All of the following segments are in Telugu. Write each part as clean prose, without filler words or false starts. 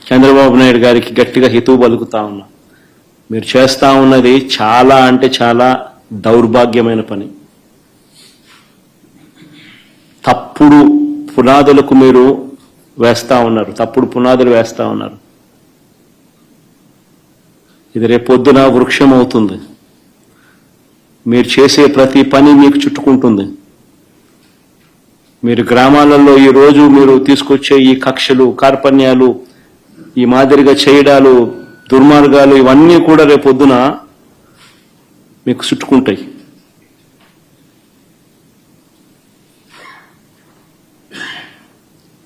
చంద్రబాబు నాయుడు గారికి గట్టిగా హితవు పలుకుతా ఉన్నా. మీరు చేస్తా ఉన్నది చాలా అంటే చాలా దౌర్భాగ్యమైన పని. తప్పుడు పునాదులకు మీరు వేస్తా ఉన్నారు, తప్పుడు పునాదులు వేస్తా ఉన్నారు. ఇది రేపొద్దున వృక్షం అవుతుంది. మీరు చేసే ప్రతి పని మీకు చుట్టుకుంటుంది. మీరు గ్రామాలలో ఈరోజు మీరు తీసుకొచ్చే ఈ కక్షలు, కార్పణ్యాలు, ఈ మాదిరిగా చేయడాలు, దుర్మార్గాలు ఇవన్నీ కూడా రేపొద్దున మీకు చుట్టుకుంటాయి.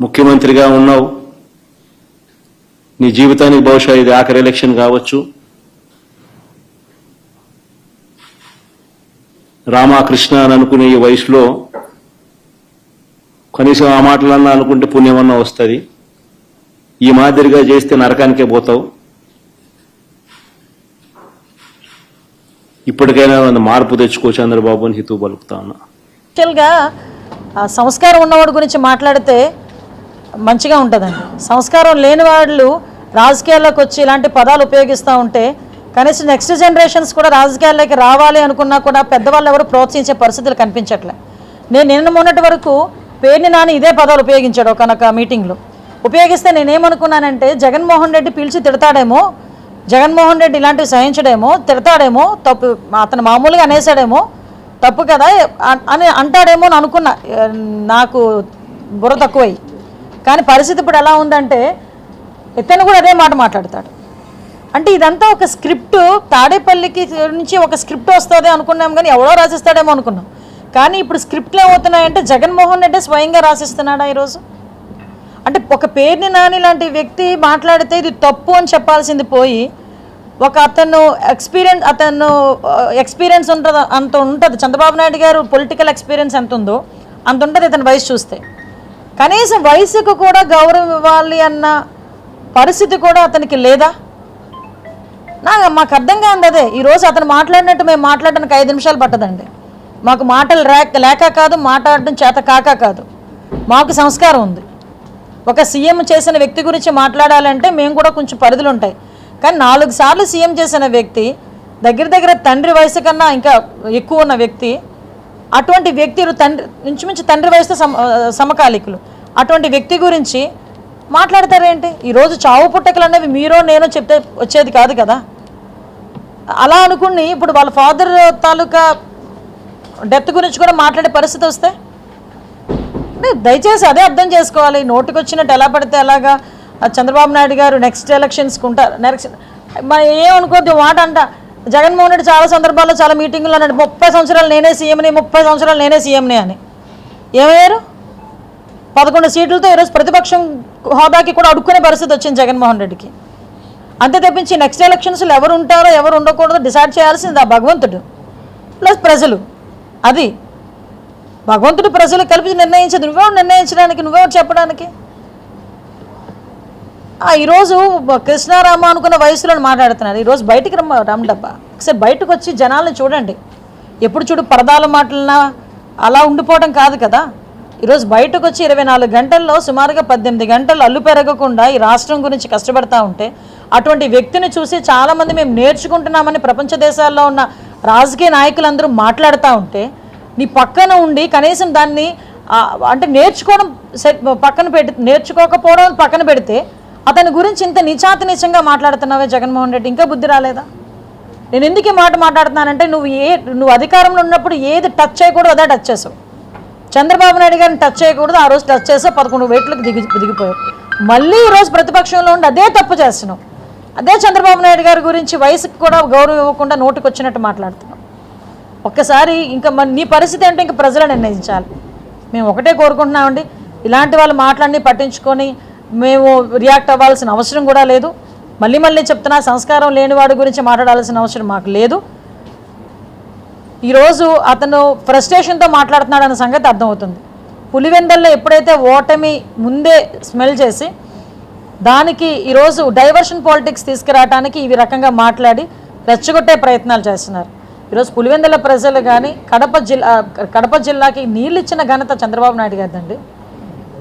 ముఖ్యమంత్రిగా ఉన్నావు, నీ జీవితానికి బహుశా ఇది ఆఖరి ఎలక్షన్ కావచ్చు. రామకృష్ణ అని అనుకునే ఈ వయసులో కనీసం ఆ మాటలన్నా అనుకుంటే పుణ్యమన్నా వస్తుంది. ఈ మాదిరిగా చేస్తే నరకానికే పోతావు. ఇప్పటికైనా మార్పు తెచ్చుకో చంద్రబాబు అని హితవు పలుకుతా ఉన్నా. యాక్చువల్గా సంస్కారం ఉన్నవాడి గురించి మాట్లాడితే మంచిగా ఉంటుందండి. సంస్కారం లేని వాళ్ళు రాజకీయాల్లోకి వచ్చి ఇలాంటి పదాలు ఉపయోగిస్తూ ఉంటే కనీసం నెక్స్ట్ జనరేషన్స్ కూడా రాజకీయాల్లోకి రావాలి అనుకున్నా కూడా పెద్దవాళ్ళు ఎవరు ప్రోత్సహించే పరిస్థితులు కనిపించట్లే. నేను నిన్న మొన్నటి వరకు పేర్ని నాని ఇదే పదాలు ఉపయోగించాడు ఒకనొక మీటింగ్లో. ఉపయోగిస్తే నేనేమనుకున్నానంటే జగన్మోహన్ రెడ్డి పిలిచి తిడతాడేమో, జగన్మోహన్ రెడ్డి ఇలాంటివి సహించడేమో, తిడతాడేమో, తప్పు అతను మామూలుగా అనేసాడేమో, తప్పు కదా అని అంటాడేమో అని అనుకున్నా. నాకు బుర్ర తక్కువై. కానీ పరిస్థితి ఇప్పుడు ఎలా ఉందంటే ఇతను కూడా అదే మాట మాట్లాడతాడు. అంటే ఇదంతా ఒక స్క్రిప్ట్, తాడేపల్లికి నుంచి ఒక స్క్రిప్ట్ వస్తుంది అనుకున్నాం, కానీ ఎవడో రాసిస్తాడేమో అనుకున్నాం. కానీ ఇప్పుడు స్క్రిప్ట్లు ఏమవుతున్నాయంటే జగన్మోహన్ రెడ్డి స్వయంగా రాసిస్తున్నాడా ఈరోజు? అంటే ఒక పేర్ని నాని లాంటి వ్యక్తి మాట్లాడితే ఇది తప్పు అని చెప్పాల్సింది పోయి ఒక అతను ఎక్స్పీరియన్స్ ఉంటుంది, అంత ఉంటుంది. చంద్రబాబు నాయుడు గారు పొలిటికల్ ఎక్స్పీరియన్స్ ఎంత ఉందో అంత ఉంటుంది ఇతని వయసు చూస్తే. కనీసం వయసుకు కూడా గౌరవం ఇవ్వాలి అన్న పరిస్థితి కూడా అతనికి లేదా? మాకు అర్థం కాదు అదే. ఈరోజు అతను మాట్లాడినట్టు మేము మాట్లాడడానికి 5 నిమిషాలు పట్టదండి. మాకు మాటలు లేక కాదు, మాట్లాడడం చేత కాదు. మాకు సంస్కారం ఉంది. ఒక సీఎం చేసిన వ్యక్తి గురించి మాట్లాడాలంటే మేము కూడా కొంచెం పరిధులు ఉంటాయి. కానీ 4 సార్లు సీఎం చేసిన వ్యక్తి, దగ్గర తండ్రి వయసు కన్నా ఇంకా ఎక్కువ ఉన్న వ్యక్తి, అటువంటి వ్యక్తి ఇంచుమించు తండ్రి వయసుతో సమకాలికులు, అటువంటి వ్యక్తి గురించి మాట్లాడతారేంటి? ఈరోజు చావు పుట్టకలు అనేవి మీరో నేనో చెప్తే వచ్చేది కాదు కదా. అలా అనుకుని ఇప్పుడు వాళ్ళ ఫాదర్ తాలూకా డెత్ గురించి కూడా మాట్లాడే పరిస్థితి వస్తే దయచేసి అదే అర్థం చేసుకోవాలి. నోటికి వచ్చినట్టు ఎలా పడితే అలాగా చంద్రబాబు నాయుడు గారు నెక్స్ట్ ఎలక్షన్స్కి ఉంటారు. మనం ఏమనుకోద్దు మాట అంట. జగన్మోహన్ రెడ్డి చాలా సందర్భాల్లో చాలా మీటింగులు అన్నాడు 30 సంవత్సరాలు నేనే సీఎంని, 30 సంవత్సరాలు నేనే సీఎంని అని. ఏమయ్యారు? 11 సీట్లతో ఈరోజు ప్రతిపక్షం హోదాకి కూడా అడుక్కునే పరిస్థితి వచ్చింది జగన్మోహన్ రెడ్డికి. అంతే తప్పించి నెక్స్ట్ ఎలక్షన్స్లో ఎవరు ఉంటారో ఎవరు ఉండకూడదో డిసైడ్ చేయాల్సింది ఆ భగవంతుడు ప్లస్ ప్రజలు. అది భగవంతుడు ప్రజలు కలిపి నిర్ణయించదు. నువ్వెవరు నిర్ణయించడానికి, నువ్వెవరు చెప్పడానికి? ఈరోజు కృష్ణారామ అనుకున్న వయసులో మాట్లాడుతున్నారు. ఈరోజు బయటికి రమ్మడబ్బా, ఒకసారి బయటకు వచ్చి జనాలను చూడండి. ఎప్పుడు చూడు పరదాల మాటలన్నా అలా ఉండిపోవడం కాదు కదా. ఈరోజు బయటకు వచ్చి 24 గంటల్లో సుమారుగా 18 గంటలు అల్లు పెరగకుండా ఈ రాష్ట్రం గురించి కష్టపడతా ఉంటే అటువంటి వ్యక్తిని చూసి చాలామంది మేము నేర్చుకుంటున్నామని ప్రపంచ దేశాల్లో ఉన్న రాజకీయ నాయకులందరూ మాట్లాడుతూ ఉంటే నీ పక్కన ఉండి కనీసం దాన్ని అంటే నేర్చుకోకపోవడం పక్కన పెడితే అతని గురించి ఇంత నీచాతినీచంగా మాట్లాడుతున్నావే జగన్మోహన్ రెడ్డి, ఇంకా బుద్ధి రాలేదా? నేను ఎందుకు ఈ మాట మాట్లాడుతున్నానంటే నువ్వు అధికారంలో ఉన్నప్పుడు ఏది టచ్ చేయకూడదు అదే టచ్ చేసావు. చంద్రబాబు నాయుడు గారిని టచ్ చేయకూడదు, ఆ రోజు టచ్ చేసావు, 11 వేట్లకు దిగిపోయావు. మళ్ళీ ఈరోజు ప్రతిపక్షంలో ఉండి అదే తప్పు చేస్తున్నావు. అదే చంద్రబాబు నాయుడు గారి గురించి వయసుకు కూడా గౌరవం ఇవ్వకుండా నోటికి వచ్చినట్టు మాట్లాడుతున్నావు. ఒక్కసారి ఇంకా నీ పరిస్థితి ఏంటో ఇంకా ప్రజలు నిర్ణయించాలి. మేము ఒకటే కోరుకుంటున్నామండి, ఇలాంటి వాళ్ళు మాట్లాడి పట్టించుకొని మేము రియాక్ట్ అవ్వాల్సిన అవసరం కూడా లేదు. మళ్ళీ చెప్తున్నా, సంస్కారం లేని వాడి గురించి మాట్లాడాల్సిన అవసరం మాకు లేదు. ఈరోజు అతను ఫ్రస్ట్రేషన్తో మాట్లాడుతున్నాడు అన్న సంగతి అర్థమవుతుంది. పులివెందల్లో ఎప్పుడైతే ఓటమి ముందే స్మెల్ చేసి దానికి ఈరోజు డైవర్షన్ పాలిటిక్స్ తీసుకురావడానికి ఈ రకంగా మాట్లాడి రెచ్చగొట్టే ప్రయత్నాలు చేస్తున్నారు. ఈరోజు పులివెందుల ప్రజలు కానీ కడప జిల్లాకి నీళ్ళు ఇచ్చిన ఘనత చంద్రబాబు నాయుడు గారిదండి.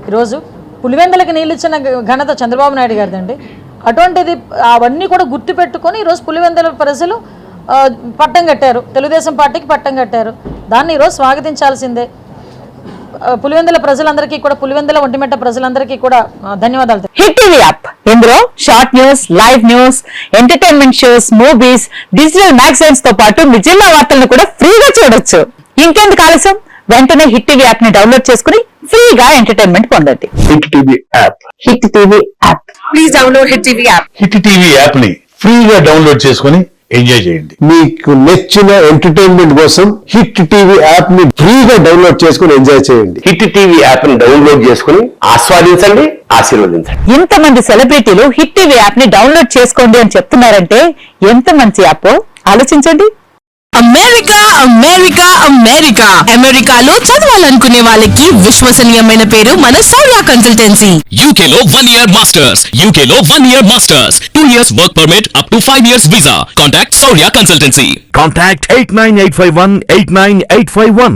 ఈరోజు పులివెందులకి నీళ్ళు ఇచ్చిన ఘనత చంద్రబాబు నాయుడు గారిదండి. అటువంటిది అవన్నీ కూడా గుర్తుపెట్టుకొని ఈరోజు పులివెందుల ప్రజలు పట్టం కట్టారు, తెలుగుదేశం పార్టీకి పట్టం కట్టారు. దాన్ని ఈరోజు స్వాగతించాల్సిందే. పులివెందుల ప్రజలందరికీ కూడా, పులివెందుల ఒంటిమిట్ట ప్రజలందరికీ కూడా ధన్యవాదాలు. హిట్ టీవీ యాప్ ఇందులో short news, live news, entertainment shows, movies, digital magazines తో పాటు మీ జిల్లా వార్తలను కూడా ఫ్రీగా చూడొచ్చు. ఇంకెందుకు ఆలస్యం, వెంటనే హిట్ టీవీ యాప్ ని డౌన్లోడ్ చేసుకుని ఫ్రీగా ఎంటర్టైన్మెంట్ పొందండి. Hit TV app. Hit TV app. Please download hit TV app. Hit TV app ని ఫ్రీగా డౌన్లోడ్ చేసుకుని ఎంజాయ్ చేయండి. మీకు నచ్చిన ఎంటర్టైన్మెంట్ కోసం హిట్ టీవీ యాప్ ని ఫ్రీగా డౌన్లోడ్ చేసుకుని ఎంజాయ్ చేయండి. హిట్ టీవీ యాప్ ని డౌన్లోడ్ చేసుకుని ఆస్వాదించండి, ఆశీర్వదించండి. ఇంతమంది సెలబ్రిటీలు హిట్ టీవీ యాప్ ని డౌన్లోడ్ చేసుకోండి అని చెప్తున్నారంటే ఎంత మంచి యాప్ ఆలోచించండి. అమెరికా అమెరికా అమెరికా అమెరికాలో చదవాలనుకునే వాళ్ళకి విశ్వసనీయమైన పేరు మన సౌర్య కన్సల్టెన్సీ. UK లో 1 year masters. UK లో 1 year masters. 2 years work permit up to 5 years visa. Contact Saurya Consultancy. Contact 89851 89851.